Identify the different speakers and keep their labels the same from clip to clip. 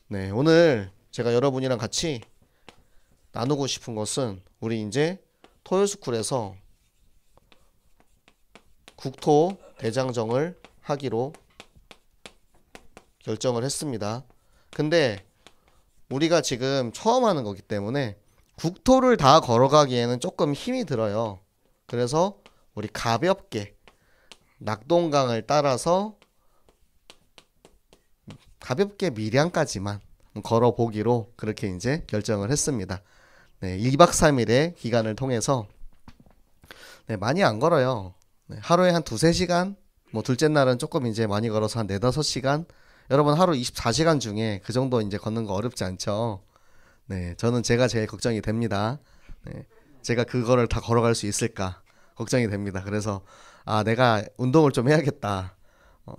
Speaker 1: 네, 오늘 제가 여러분이랑 같이 나누고 싶은 것은 우리 이제 토요스쿨에서 국토 대장정을 하기로 결정을 했습니다. 근데 우리가 지금 처음 하는 거기 때문에 국토를 다 걸어가기에는 조금 힘이 들어요. 그래서 우리 가볍게 낙동강을 따라서 가볍게 밀양까지만 걸어보기로 그렇게 이제 결정을 했습니다. 네, 2박 3일의 기간을 통해서 많이 안 걸어요. 하루에 한 두세 시간, 뭐 둘째 날은 조금 이제 많이 걸어서 한 네다섯 시간. 여러분 하루 24시간 중에 그 정도 이제 걷는 거 어렵지 않죠? 네, 저는 제가 제일 걱정이 됩니다. 네, 제가 그거를 다 걸어갈 수 있을까 걱정이 됩니다. 그래서 내가 운동을 좀 해야겠다.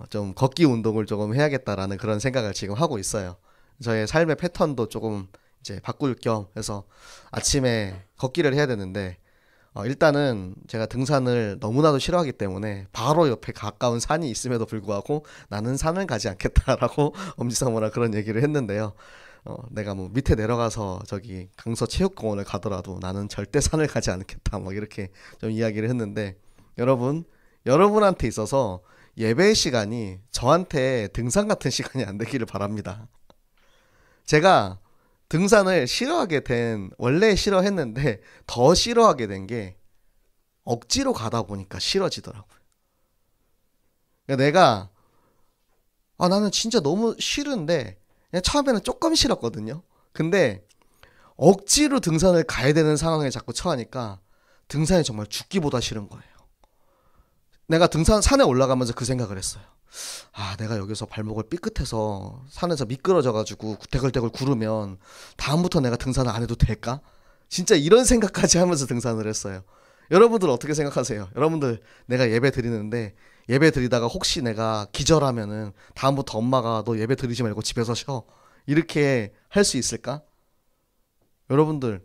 Speaker 1: 좀 걷기 운동을 조금 해야겠다라는 그런 생각을 지금 하고 있어요. 저의 삶의 패턴도 조금 이제 바꿀 겸 해서 아침에 걷기를 해야 되는데 일단은 제가 등산을 너무나도 싫어하기 때문에 바로 옆에 가까운 산이 있음에도 불구하고 나는 산을 가지 않겠다라고 엄지상무랑 그런 얘기를 했는데요. 내가 뭐 밑에 내려가서 저기 강서 체육공원을 가더라도 나는 절대 산을 가지 않겠다 뭐 이렇게 좀 이야기를 했는데 여러분한테 있어서 예배 시간이 저한테 등산 같은 시간이 안 되기를 바랍니다. 제가 등산을 원래 싫어했는데 더 싫어하게 된 게 억지로 가다 보니까 싫어지더라고요. 그러니까 내가 나는 진짜 너무 싫은데 그냥 처음에는 조금 싫었거든요. 근데 억지로 등산을 가야 되는 상황에 자꾸 처하니까 등산이 정말 죽기보다 싫은 거예요. 내가 산에 올라가면서 그 생각을 했어요. 내가 여기서 발목을 삐끗해서 산에서 미끄러져가지고 대걸대걸 구르면 다음부터 내가 등산을 안 해도 될까? 진짜 이런 생각까지 하면서 등산을 했어요. 여러분들 어떻게 생각하세요? 여러분들 내가 예배 드리는데 예배 드리다가 혹시 내가 기절하면은 다음부터 엄마가 너 예배 드리지 말고 집에서 쉬어. 이렇게 할 수 있을까? 여러분들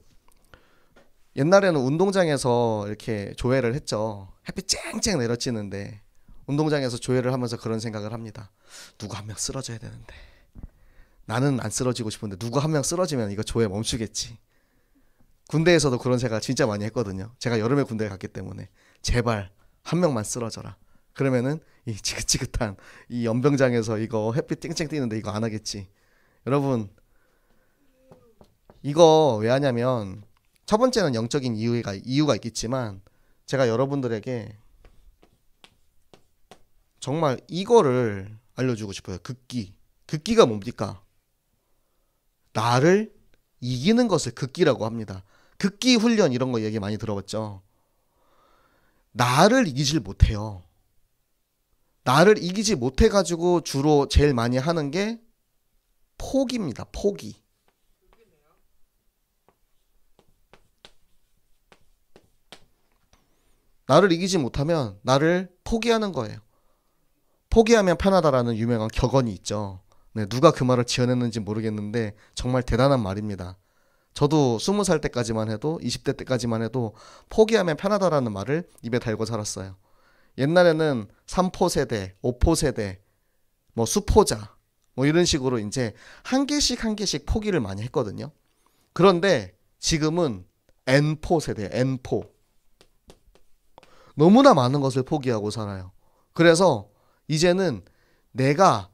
Speaker 1: 옛날에는 운동장에서 이렇게 조회를 했죠. 햇빛 쨍쨍 내려지는데 운동장에서 조회를 하면서 그런 생각을 합니다. 누구 한 명 쓰러져야 되는데 나는 안 쓰러지고 싶은데 누구 한 명 쓰러지면 이거 조회 멈추겠지. 군대에서도 그런 생각 진짜 많이 했거든요. 제가 여름에 군대에 갔기 때문에 제발 한 명만 쓰러져라. 그러면은 이 지긋지긋한 이 연병장에서 이거 햇빛 쨍쨍 뛰는데 이거 안 하겠지. 여러분 이거 왜 하냐면 첫 번째는 영적인 이유가 있겠지만 제가 여러분들에게 정말 이거를 알려주고 싶어요. 극기가 뭡니까? 나를 이기는 것을 극기라고 합니다. 극기 훈련 이런 거 얘기 많이 들어봤죠. 나를 이기질 못해요. 나를 이기지 못해가지고 주로 제일 많이 하는 게 포기입니다. 포기. 나를 이기지 못하면 나를 포기하는 거예요. 포기하면 편하다라는 유명한 격언이 있죠. 네, 누가 그 말을 지어냈는지 모르겠는데 정말 대단한 말입니다. 저도 20살 때까지만 해도 20대 때까지만 해도 포기하면 편하다라는 말을 입에 달고 살았어요. 옛날에는 3포 세대, 5포 세대, 뭐 수포자 뭐 이런 식으로 이제 한 개씩 포기를 많이 했거든요. 그런데 지금은 N포 세대, N포. 너무나 많은 것을 포기하고 살아요. 그래서 이제는 내가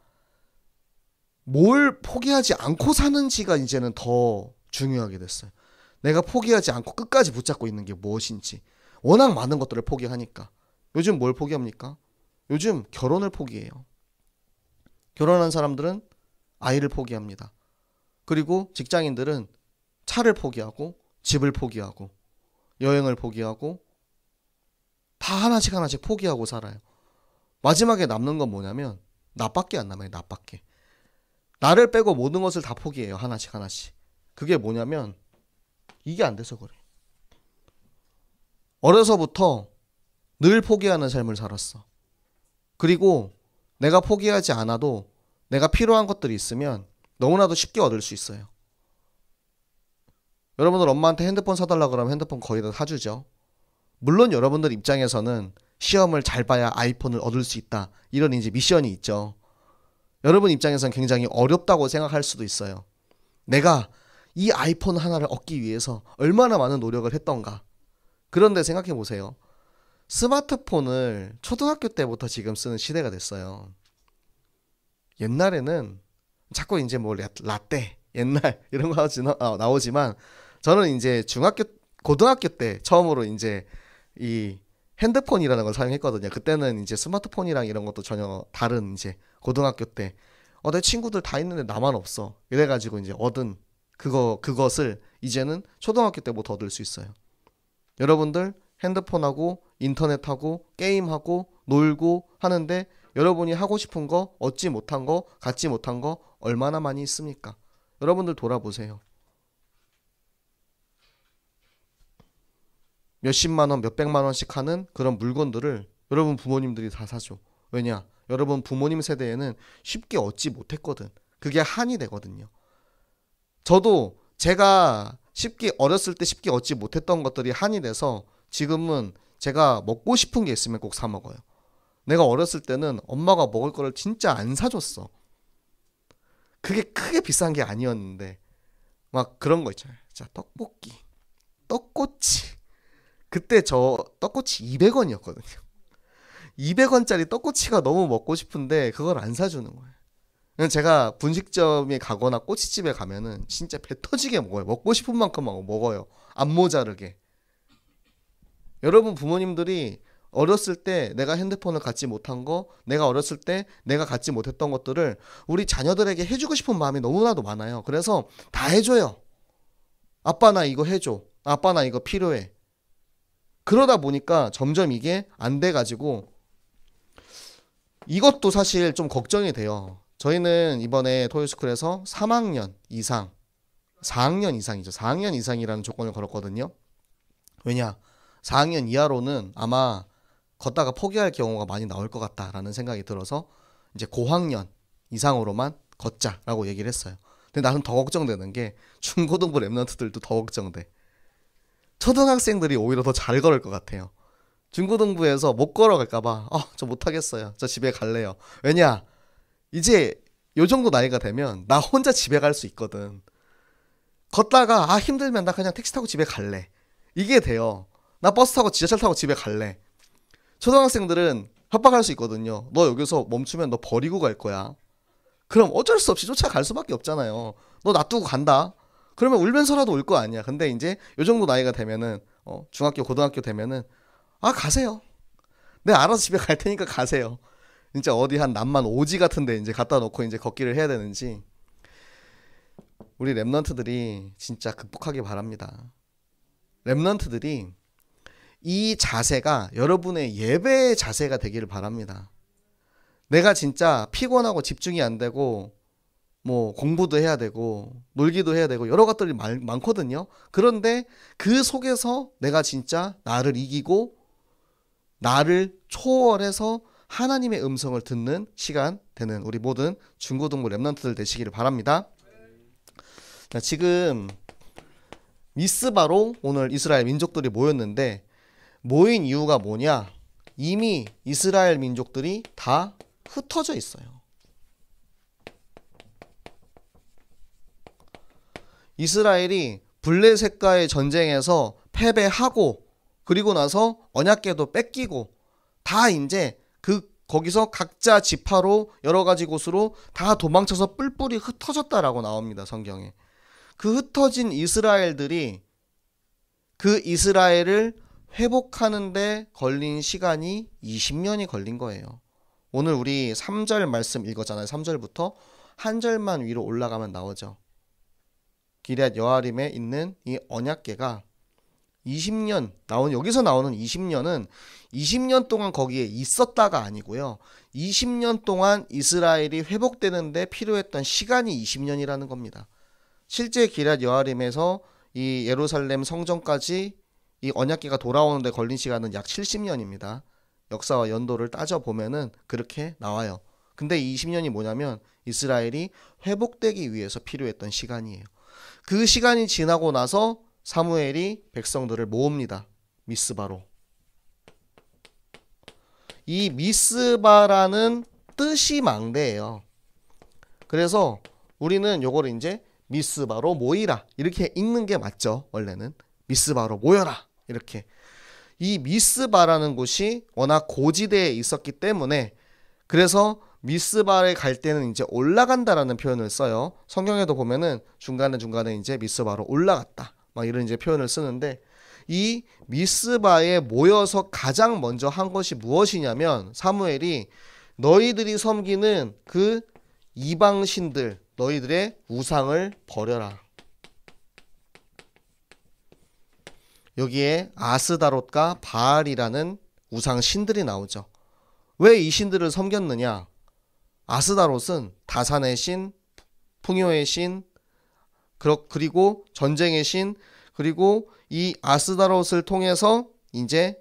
Speaker 1: 뭘 포기하지 않고 사는지가 이제는 더 중요하게 됐어요. 내가 포기하지 않고 끝까지 붙잡고 있는 게 무엇인지. 워낙 많은 것들을 포기하니까. 요즘 뭘 포기합니까? 요즘 결혼을 포기해요. 결혼한 사람들은 아이를 포기합니다. 그리고 직장인들은 차를 포기하고 집을 포기하고 여행을 포기하고 다 하나씩 포기하고 살아요. 마지막에 남는 건 뭐냐면 나밖에 안 남아요. 나밖에. 나를 빼고 모든 것을 다 포기해요. 하나씩. 그게 뭐냐면 이게 안 돼서 그래. 어려서부터 늘 포기하는 삶을 살았어. 그리고 내가 포기하지 않아도 내가 필요한 것들이 있으면 너무나도 쉽게 얻을 수 있어요. 여러분들 엄마한테 핸드폰 사달라 그러면 핸드폰 거의 다 사주죠. 물론 여러분들 입장에서는 시험을 잘 봐야 아이폰을 얻을 수 있다. 이런 이제 미션이 있죠. 여러분 입장에선 굉장히 어렵다고 생각할 수도 있어요. 내가 이 아이폰 하나를 얻기 위해서 얼마나 많은 노력을 했던가. 그런데 생각해 보세요. 스마트폰을 초등학교 때부터 지금 쓰는 시대가 됐어요. 옛날에는 자꾸 이제 뭐 라떼, 옛날 이런 거 나오지만 저는 이제 고등학교 때 처음으로 이제 이 핸드폰이라는 걸 사용했거든요. 그때는 이제 스마트폰이랑 이런 것도 전혀 다른 이제 고등학교 때 내 친구들 다 있는데 나만 없어. 이래가지고 이제 얻은 그것을 이제는 초등학교 때부터 얻을 수 있어요. 여러분들 핸드폰하고 인터넷하고 게임하고 놀고 하는데 여러분이 하고 싶은 거, 얻지 못한 거, 갖지 못한 거 얼마나 많이 있습니까? 여러분들 돌아보세요. 몇십만 원, 몇백만 원씩 하는 그런 물건들을 여러분 부모님들이 다 사줘. 왜냐? 여러분 부모님 세대에는 쉽게 얻지 못했거든. 그게 한이 되거든요. 저도 제가 어렸을 때 쉽게 얻지 못했던 것들이 한이 돼서 지금은 제가 먹고 싶은 게 있으면 꼭 사 먹어요. 내가 어렸을 때는 엄마가 먹을 거를 진짜 안 사줬어. 그게 크게 비싼 게 아니었는데 막 그런 거 있잖아요. 자, 떡볶이, 떡꼬치. 그때 저 떡꼬치 200원이었거든요. 200원짜리 떡꼬치가 너무 먹고 싶은데 그걸 안 사주는 거예요. 제가 분식점에 가거나 꼬치집에 가면은 진짜 배 터지게 먹어요. 먹고 싶은 만큼 먹어요. 안 모자르게. 여러분 부모님들이 어렸을 때 내가 핸드폰을 갖지 못한 거, 내가 어렸을 때 내가 갖지 못했던 것들을 우리 자녀들에게 해주고 싶은 마음이 너무나도 많아요. 그래서 다 해줘요. 아빠 나 이거 해줘. 아빠 나 이거 필요해. 그러다 보니까 점점 이게 안 돼가지고 이것도 사실 좀 걱정이 돼요. 저희는 이번에 토요스쿨에서 3학년 이상, 4학년 이상이죠. 4학년 이상이라는 조건을 걸었거든요. 왜냐? 4학년 이하로는 아마 걷다가 포기할 경우가 많이 나올 것 같다라는 생각이 들어서 이제 고학년 이상으로만 걷자라고 얘기를 했어요. 근데 나는 더 걱정되는 게 중고등부 랩런트들도 더 걱정돼. 초등학생들이 오히려 더 잘 걸을 것 같아요. 중고등부에서 못 걸어갈까봐 저 못하겠어요. 저 집에 갈래요. 왜냐? 이제 요 정도 나이가 되면 나 혼자 집에 갈 수 있거든. 걷다가 힘들면 나 그냥 택시 타고 집에 갈래. 이게 돼요. 나 버스 타고 지하철 타고 집에 갈래. 초등학생들은 협박할 수 있거든요. 너 여기서 멈추면 너 버리고 갈 거야. 그럼 어쩔 수 없이 쫓아갈 수밖에 없잖아요. 너 놔두고 간다. 그러면 울면서라도 올 거 아니야. 근데 이제 요 정도 나이가 되면은 중학교 고등학교 되면은 가세요. 내가 알아서 집에 갈 테니까 가세요. 진짜 어디 한 남만 오지 같은데 이제 갖다 놓고 이제 걷기를 해야 되는지 우리 랩런트들이 진짜 극복하기 바랍니다. 랩런트들이 이 자세가 여러분의 예배의 자세가 되기를 바랍니다. 내가 진짜 피곤하고 집중이 안 되고 뭐 공부도 해야 되고 놀기도 해야 되고 여러 것들이 많거든요. 그런데 그 속에서 내가 진짜 나를 이기고 나를 초월해서 하나님의 음성을 듣는 시간 되는 우리 모든 중고등부 랩런트들 되시기를 바랍니다. 자, 지금 미스바로 오늘 이스라엘 민족들이 모였는데 모인 이유가 뭐냐? 이미 이스라엘 민족들이 다 흩어져 있어요. 이스라엘이 블레셋과의 전쟁에서 패배하고 그리고 나서 언약궤도 뺏기고 다 이제 거기서 각자 지파로 여러 가지 곳으로 다 도망쳐서 뿔뿔이 흩어졌다라고 나옵니다. 성경에. 그 흩어진 이스라엘들이 그 이스라엘을 회복하는데 걸린 시간이 20년이 걸린 거예요. 오늘 우리 3절 말씀 읽었잖아요. 3절부터 한 절만 위로 올라가면 나오죠. 기럇 여아림에 있는 이 언약궤가 20년 여기서 나오는 20년은 20년 동안 거기에 있었다가 아니고요. 20년 동안 이스라엘이 회복되는데 필요했던 시간이 20년이라는 겁니다. 실제 기럇 여아림에서 이 예루살렘 성전까지 이 언약궤가 돌아오는데 걸린 시간은 약 70년입니다. 역사와 연도를 따져보면은 그렇게 나와요. 근데 이 20년이 뭐냐면 이스라엘이 회복되기 위해서 필요했던 시간이에요. 그 시간이 지나고 나서 사무엘이 백성들을 모읍니다. 미스바로. 이 미스바라는 뜻이 망대예요. 그래서 우리는 요거를 이제 미스바로 모이라 이렇게 읽는 게 맞죠. 원래는 미스바로 모여라 이렇게. 이 미스바라는 곳이 워낙 고지대에 있었기 때문에 그래서 미스바에 갈 때는 이제 올라간다라는 표현을 써요. 성경에도 보면은 중간에 이제 미스바로 올라갔다 막 이런 이제 표현을 쓰는데 이 미스바에 모여서 가장 먼저 한 것이 무엇이냐면 사무엘이 너희들이 섬기는 그 이방신들 너희들의 우상을 버려라. 여기에 아스다롯과 바알이라는 우상 신들이 나오죠. 왜 이 신들을 섬겼느냐? 아스다롯은 다산의 신, 풍요의 신, 그리고 전쟁의 신, 그리고 이 아스다롯을 통해서 이제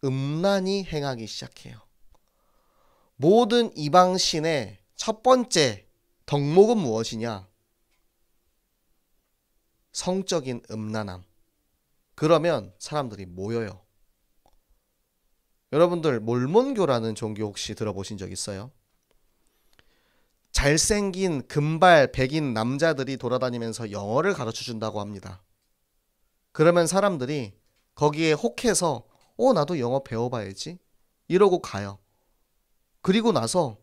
Speaker 1: 음란이 행하기 시작해요. 모든 이방 신의 첫 번째 덕목은 무엇이냐? 성적인 음란함. 그러면 사람들이 모여요. 여러분들 몰몬교라는 종교 혹시 들어보신 적 있어요? 잘생긴 금발 백인 남자들이 돌아다니면서 영어를 가르쳐 준다고 합니다. 그러면 사람들이 거기에 혹해서 나도 영어 배워봐야지 이러고 가요. 그리고 나서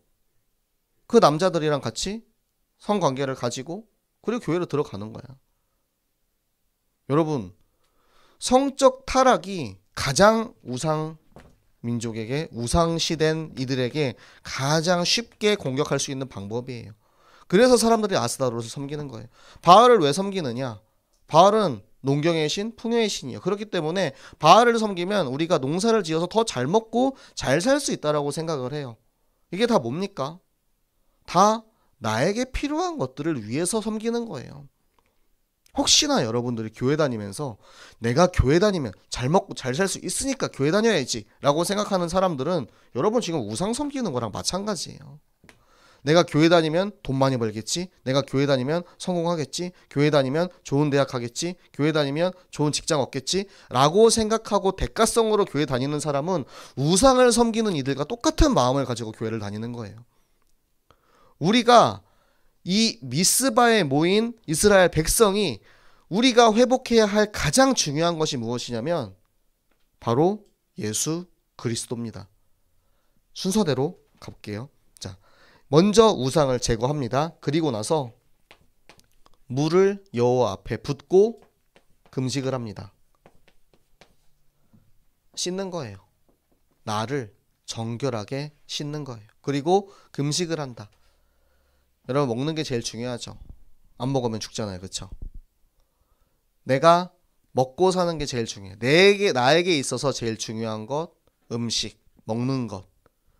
Speaker 1: 그 남자들이랑 같이 성관계를 가지고 그리고 교회로 들어가는 거야. 여러분, 성적 타락이 가장 민족에게 우상시된 이들에게 가장 쉽게 공격할 수 있는 방법이에요. 그래서 사람들이 아스다롯을 섬기는 거예요. 바알을 왜 섬기느냐? 바알은 농경의 신, 풍요의 신이에요. 그렇기 때문에 바알을 섬기면 우리가 농사를 지어서 더 잘 먹고 잘 살 수 있다라고 생각을 해요. 이게 다 뭡니까? 다 나에게 필요한 것들을 위해서 섬기는 거예요. 혹시나 여러분들이 교회 다니면서 내가 교회 다니면 잘 먹고 잘 살 수 있으니까 교회 다녀야지 라고 생각하는 사람들은 여러분 지금 우상 섬기는 거랑 마찬가지예요. 내가 교회 다니면 돈 많이 벌겠지, 내가 교회 다니면 성공하겠지, 교회 다니면 좋은 대학 가겠지, 교회 다니면 좋은 직장 얻겠지 라고 생각하고 대가성으로 교회 다니는 사람은 우상을 섬기는 이들과 똑같은 마음을 가지고 교회를 다니는 거예요. 우리가 이 미스바에 모인 이스라엘 백성이 우리가 회복해야 할 가장 중요한 것이 무엇이냐면 바로 예수 그리스도입니다. 순서대로 가볼게요. 자, 먼저 우상을 제거합니다. 그리고 나서 물을 여호와 앞에 붓고 금식을 합니다. 씻는 거예요. 나를 정결하게 씻는 거예요. 그리고 금식을 한다. 여러분 먹는 게 제일 중요하죠. 안 먹으면 죽잖아요. 그렇죠? 내가 먹고 사는 게 제일 중요해. 나에게 있어서 제일 중요한 것, 음식, 먹는 것.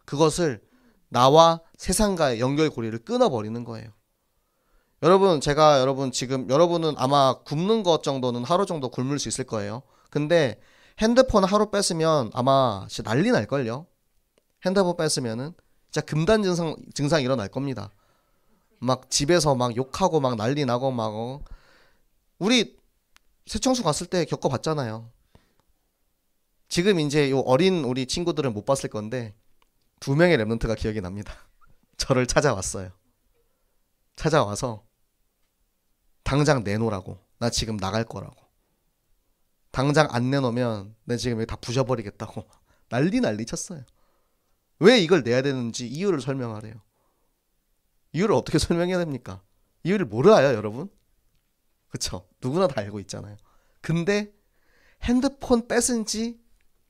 Speaker 1: 그것을 나와 세상과의 연결고리를 끊어버리는 거예요. 여러분 여러분은 아마 굶는 것 정도는 하루 정도 굶을 수 있을 거예요. 근데 핸드폰 하루 뺐으면 아마 진짜 난리 날걸요. 핸드폰 뺐으면은 진짜 금단 증상 일어날 겁니다. 막 집에서 막 욕하고 막 난리 나고 막 우리 세청수 갔을 때 겪어봤잖아요. 지금 이제 요 어린 우리 친구들은 못 봤을 건데 2명의 랩런트가 기억이 납니다. 저를 찾아왔어요. 찾아와서 당장 내놓으라고. 나 지금 나갈 거라고. 당장 안 내놓으면 내 지금 다 부셔버리겠다고 난리 쳤어요. 왜 이걸 내야 되는지 이유를 설명하래요. 이유를 어떻게 설명해야 됩니까? 이유를 몰라요, 여러분? 그쵸? 누구나 다 알고 있잖아요. 근데 핸드폰 뺏은 지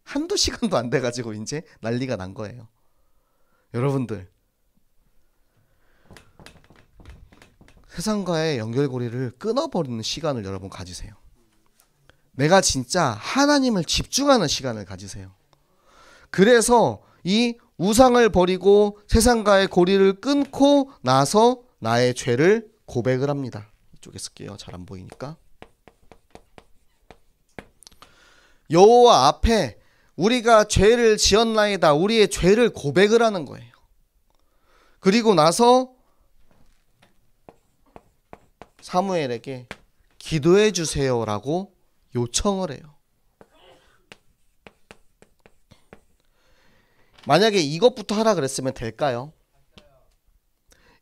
Speaker 1: 한두 시간도 안 돼가지고 이제 난리가 난 거예요. 여러분들, 세상과의 연결고리를 끊어버리는 시간을 여러분 가지세요. 내가 진짜 하나님을 집중하는 시간을 가지세요. 그래서 이 우상을 버리고 세상과의 고리를 끊고 나서 나의 죄를 고백을 합니다. 이쪽에 쓸게요. 잘 안 보이니까. 여호와 앞에 우리가 죄를 지었나이다. 우리의 죄를 고백을 하는 거예요. 그리고 나서 사무엘에게 기도해 주세요라고 요청을 해요. 만약에 이것부터 하라 그랬으면 될까요?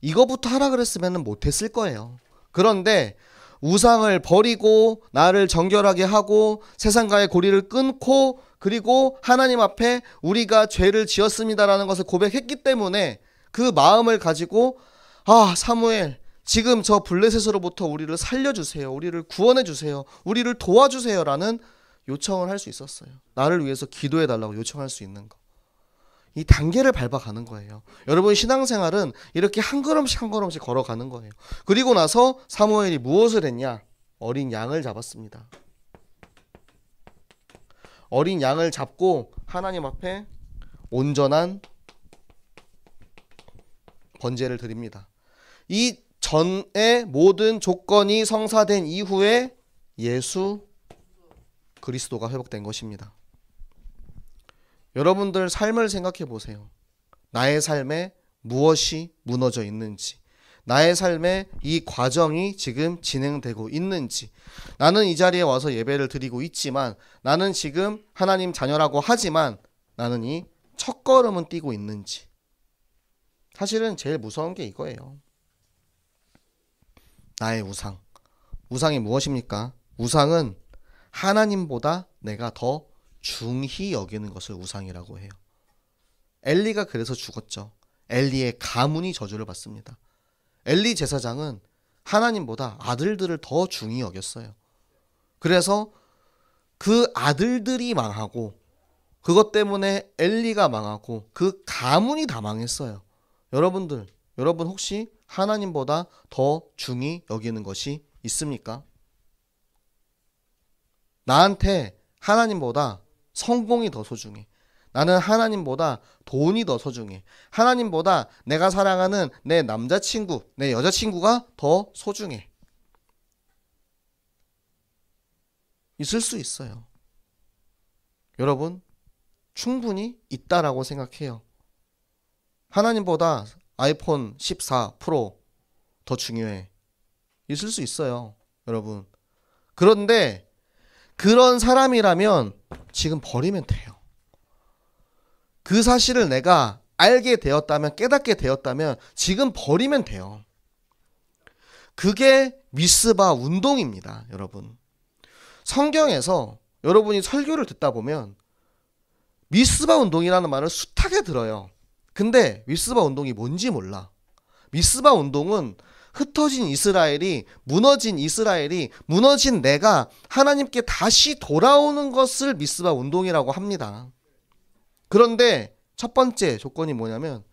Speaker 1: 이거부터 하라 그랬으면 못했을 거예요. 그런데 우상을 버리고 나를 정결하게 하고 세상과의 고리를 끊고 그리고 하나님 앞에 우리가 죄를 지었습니다라는 것을 고백했기 때문에 그 마음을 가지고 사무엘 지금 저 블레셋으로부터 우리를 살려주세요. 우리를 구원해주세요. 우리를 도와주세요라는 요청을 할 수 있었어요. 나를 위해서 기도해달라고 요청할 수 있는 거. 이 단계를 밟아가는 거예요. 여러분 신앙생활은 이렇게 한 걸음씩 한 걸음씩 걸어가는 거예요. 그리고 나서 사무엘이 무엇을 했냐? 어린 양을 잡았습니다. 어린 양을 잡고 하나님 앞에 온전한 번제를 드립니다. 이 전에 모든 조건이 성사된 이후에 예수 그리스도가 회복된 것입니다. 여러분들 삶을 생각해 보세요. 나의 삶에 무엇이 무너져 있는지, 나의 삶에 이 과정이 지금 진행되고 있는지, 나는 이 자리에 와서 예배를 드리고 있지만, 나는 지금 하나님 자녀라고 하지만 나는 이 첫걸음은 띄고 있는지. 사실은 제일 무서운 게 이거예요. 나의 우상. 우상이 무엇입니까? 우상은 하나님보다 내가 더 중히 여기는 것을 우상이라고 해요. 엘리가 그래서 죽었죠. 엘리의 가문이 저주를 받습니다. 엘리 제사장은 하나님보다 아들들을 더 중히 여겼어요. 그래서 그 아들들이 망하고 그것 때문에 엘리가 망하고 그 가문이 다 망했어요. 여러분 혹시 하나님보다 더 중히 여기는 것이 있습니까? 나한테 하나님보다 성공이 더 소중해. 나는 하나님보다 돈이 더 소중해. 하나님보다 내가 사랑하는 내 남자친구, 내 여자친구가 더 소중해. 있을 수 있어요. 여러분, 충분히 있다라고 생각해요. 하나님보다 아이폰 14 프로 더 중요해. 있을 수 있어요, 여러분. 그런데 그런 사람이라면 지금 버리면 돼요. 그 사실을 내가 알게 되었다면, 깨닫게 되었다면 지금 버리면 돼요. 그게 미스바 운동입니다, 여러분. 성경에서 여러분이 설교를 듣다 보면 미스바 운동이라는 말을 숱하게 들어요. 근데 미스바 운동이 뭔지 몰라. 미스바 운동은 흩어진 이스라엘이, 무너진 내가 하나님께 다시 돌아오는 것을 미스바 운동이라고 합니다. 그런데 첫 번째 조건이 뭐냐면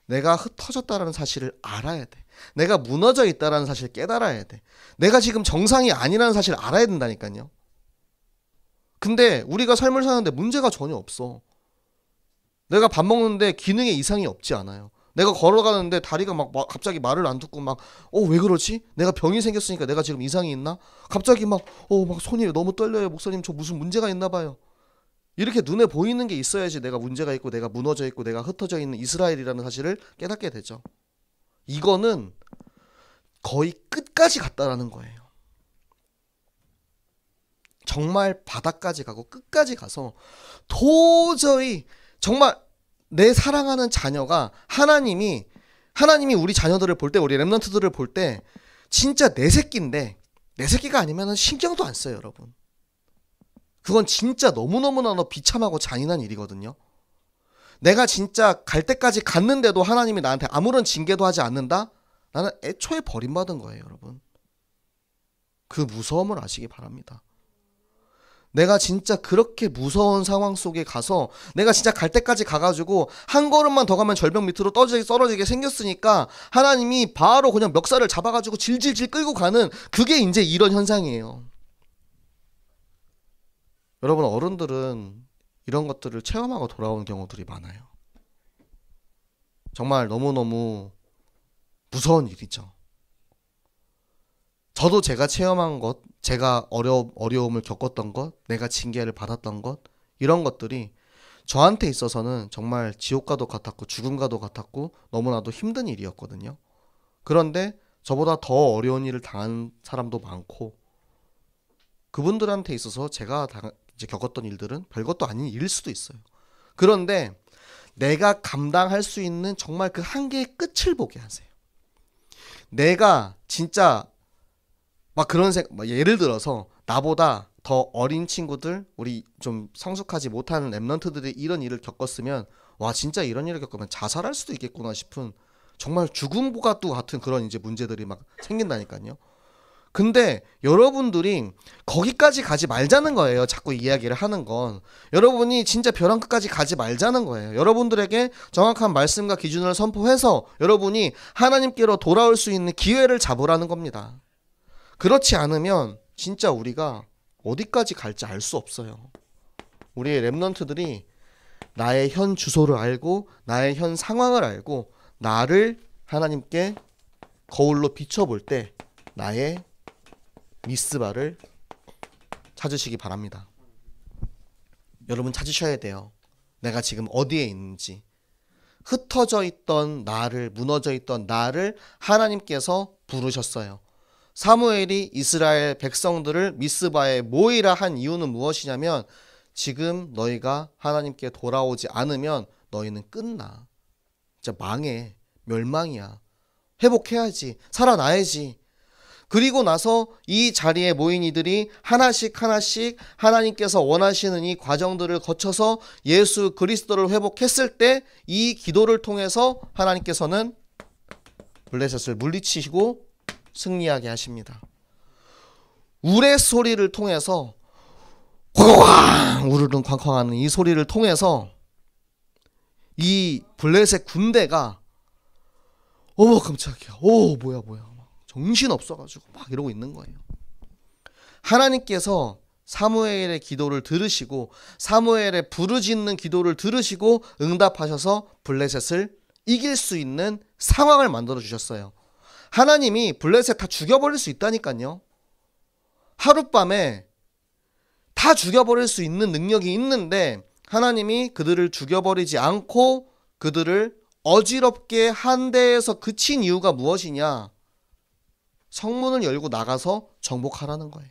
Speaker 1: 내가 흩어졌다는 사실을 알아야 돼. 내가 무너져 있다는 사실을 깨달아야 돼. 내가 지금 정상이 아니라는 사실을 알아야 된다니까요. 근데 우리가 삶을 사는데 문제가 전혀 없어. 내가 밥 먹는데 기능에 이상이 없지 않아요. 내가 걸어가는데 다리가 막 갑자기 말을 안 듣고 왜 그러지? 내가 병이 생겼으니까 내가 지금 이상이 있나? 갑자기 막 손이 너무 떨려요. 목사님 저 무슨 문제가 있나 봐요. 이렇게 눈에 보이는 게 있어야지 내가 문제가 있고 내가 무너져 있고 내가 흩어져 있는 이스라엘이라는 사실을 깨닫게 되죠. 이거는 거의 끝까지 갔다라는 거예요. 정말 바닥까지 가고 끝까지 가서 도저히 정말 내 사랑하는 자녀가 하나님이 우리 자녀들을 볼 때, 우리 렘넌트들을 볼 때 진짜 내 새끼인데 내 새끼가 아니면 신경도 안 써요, 여러분. 그건 진짜 너무너무나 비참하고 잔인한 일이거든요. 내가 진짜 갈 때까지 갔는데도 하나님이 나한테 아무런 징계도 하지 않는다? 나는 애초에 버림받은 거예요, 여러분. 그 무서움을 아시기 바랍니다. 내가 진짜 그렇게 무서운 상황 속에 가서 내가 진짜 갈 때까지 가가지고 한 걸음만 더 가면 절벽 밑으로 떨어지게 생겼으니까 하나님이 바로 그냥 멱살을 잡아가지고 질질질 끌고 가는, 그게 이제 이런 현상이에요. 여러분, 어른들은 이런 것들을 체험하고 돌아오는 경우들이 많아요. 정말 너무너무 무서운 일이죠. 저도 제가 체험한 것, 제가 어려움을 겪었던 것, 내가 징계를 받았던 것, 이런 것들이 저한테 있어서는 정말 지옥과도 같았고 죽음과도 같았고 너무나도 힘든 일이었거든요. 그런데 저보다 더 어려운 일을 당한 사람도 많고, 그분들한테 있어서 제가 이제 겪었던 일들은 별것도 아닌 일일 수도 있어요. 그런데 내가 감당할 수 있는 정말 그 한계의 끝을 보게 하세요. 내가 진짜 막 그런 예를 들어서 나보다 더 어린 친구들, 우리 좀 성숙하지 못하는 랩런트들이 이런 일을 겪었으면 와 진짜 이런 일을 겪으면 자살할 수도 있겠구나 싶은 정말 죽음과 또 같은 그런 이제 문제들이 막 생긴다니까요. 근데 여러분들이 거기까지 가지 말자는 거예요. 자꾸 이야기를 하는 건. 여러분이 진짜 벼랑 끝까지 가지 말자는 거예요. 여러분들에게 정확한 말씀과 기준을 선포해서 여러분이 하나님께로 돌아올 수 있는 기회를 잡으라는 겁니다. 그렇지 않으면 진짜 우리가 어디까지 갈지 알 수 없어요. 우리의 랩런트들이 나의 현 주소를 알고 나의 현 상황을 알고 나를 하나님께 거울로 비춰볼 때 나의 미스바를 찾으시기 바랍니다. 여러분 찾으셔야 돼요. 내가 지금 어디에 있는지. 흩어져 있던 나를, 무너져 있던 나를 하나님께서 부르셨어요. 사무엘이 이스라엘 백성들을 미스바에 모이라 한 이유는 무엇이냐면 지금 너희가 하나님께 돌아오지 않으면 너희는 끝나. 진짜 망해. 멸망이야. 회복해야지. 살아나야지. 그리고 나서 이 자리에 모인 이들이 하나씩 하나씩 하나님께서 원하시는 이 과정들을 거쳐서 예수 그리스도를 회복했을 때 이 기도를 통해서 하나님께서는 블레셋을 물리치시고 승리하게 하십니다. 우레소리를 통해서 꽝꽝 우르릉 쾅쾅하는 이 소리를 통해서 이 블레셋 군대가 깜짝이야. 뭐야 정신 없어가지고 막 이러고 있는 거예요. 하나님께서 사무엘의 기도를 들으시고 사무엘의 부르짖는 기도를 들으시고 응답하셔서 블레셋을 이길 수 있는 상황을 만들어 주셨어요. 하나님이 블레셋 다 죽여버릴 수 있다니까요. 하룻밤에 다 죽여버릴 수 있는 능력이 있는데 하나님이 그들을 죽여버리지 않고 그들을 어지럽게 한 데에서 그친 이유가 무엇이냐? 성문을 열고 나가서 정복하라는 거예요.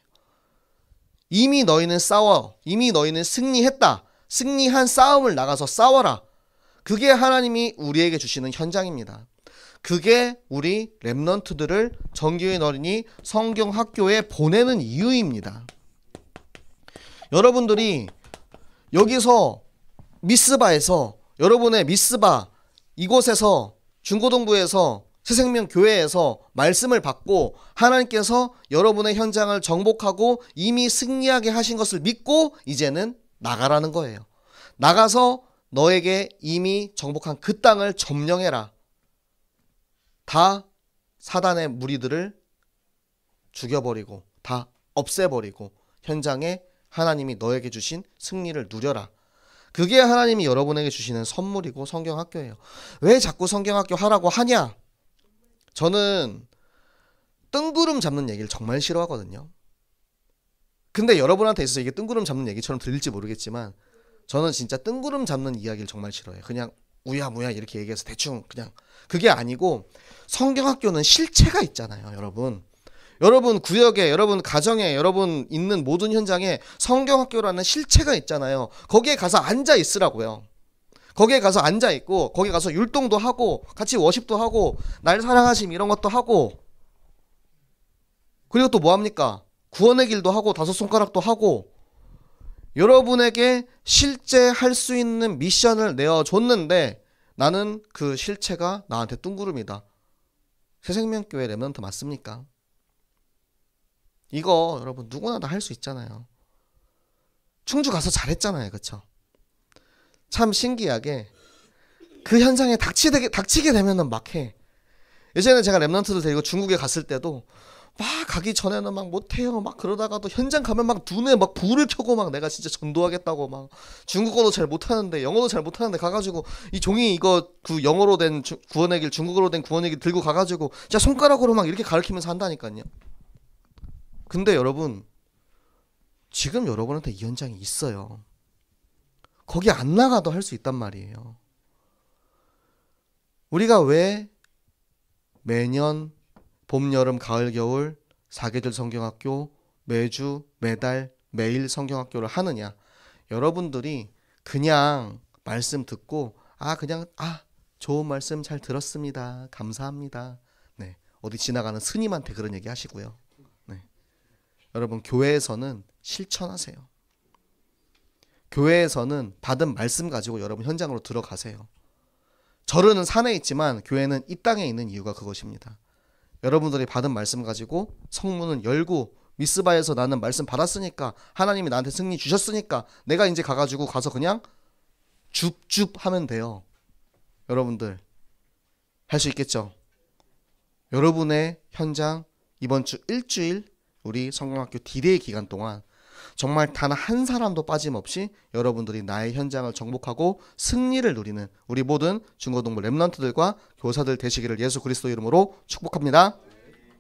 Speaker 1: 이미 너희는 싸워. 이미 너희는 승리했다. 승리한 싸움을 나가서 싸워라. 그게 하나님이 우리에게 주시는 현장입니다. 그게 우리 랩런트들을 정교인 어린이 성경학교에 보내는 이유입니다. 여러분들이 여기서 미스바에서 여러분의 미스바 이곳에서 중고등부에서 새생명교회에서 말씀을 받고 하나님께서 여러분의 현장을 정복하고 이미 승리하게 하신 것을 믿고 이제는 나가라는 거예요. 나가서 너에게 이미 정복한 그 땅을 점령해라. 다 사단의 무리들을 죽여버리고 다 없애버리고 현장에 하나님이 너에게 주신 승리를 누려라. 그게 하나님이 여러분에게 주시는 선물이고 성경학교예요. 왜 자꾸 성경학교 하라고 하냐? 저는 뜬구름 잡는 얘기를 정말 싫어하거든요. 근데 여러분한테 있어서 이게 뜬구름 잡는 얘기처럼 들릴지 모르겠지만 저는 진짜 뜬구름 잡는 이야기를 정말 싫어해요. 그냥 우야무야 이렇게 얘기해서 대충 그냥 그게 아니고 성경학교는 실체가 있잖아요. 여러분 구역에 여러분 가정에 여러분 있는 모든 현장에 성경학교라는 실체가 있잖아요. 거기에 가서 앉아 있으라고요. 거기에 가서 앉아 있고 거기 가서 율동도 하고 같이 워십도 하고 날 사랑하심 이런 것도 하고 그리고 또 뭐합니까? 구원의 길도 하고 다섯 손가락도 하고 여러분에게 실제 할 수 있는 미션을 내어줬는데 나는 그 실체가 나한테 뜬구름이다. 새생명교회 랩런트 맞습니까? 이거 여러분 누구나 다 할 수 있잖아요. 충주 가서 잘했잖아요. 그쵸? 참 신기하게 그 현장에 닥치게 되면은 막 해. 예전에 제가 랩런트들 데리고 중국에 갔을 때도 막 가기 전에는 막 못해요. 막 그러다가도 현장 가면 막 눈에 막 불을 켜고 막 내가 진짜 전도하겠다고 막 중국어도 잘 못하는데 영어도 잘 못하는데 가가지고 이 종이 이거 그 영어로 된 구원의 길 중국어로 된 구원의 길 들고 가가지고 진짜 손가락으로 막 이렇게 가르치면서 한다니까요. 근데 여러분 지금 여러분한테 이 현장이 있어요. 거기 안 나가도 할 수 있단 말이에요. 우리가 왜 매년 봄, 여름, 가을, 겨울 4계절 성경학교 매주 매달 매일 성경학교를 하느냐? 여러분들이 그냥 말씀 듣고 그냥 좋은 말씀 잘 들었습니다. 감사합니다. 네, 어디 지나가는 스님한테 그런 얘기 하시고요. 네. 여러분 교회에서는 실천하세요. 교회에서는 받은 말씀 가지고 여러분 현장으로 들어가세요. 절은 산에 있지만 교회는 이 땅에 있는 이유가 그것입니다. 여러분들이 받은 말씀 가지고 성문을 열고 미스바에서 나는 말씀 받았으니까 하나님이 나한테 승리 주셨으니까 내가 이제 가서 그냥 줍줍 하면 돼요. 여러분들 할 수 있겠죠? 여러분의 현장 이번 주 일주일 우리 성경학교 디데이 기간 동안 정말 단 한 사람도 빠짐없이 여러분들이 나의 현장을 정복하고 승리를 누리는 우리 모든 중고등부 랩런트들과 교사들 되시기를 예수 그리스도 이름으로 축복합니다.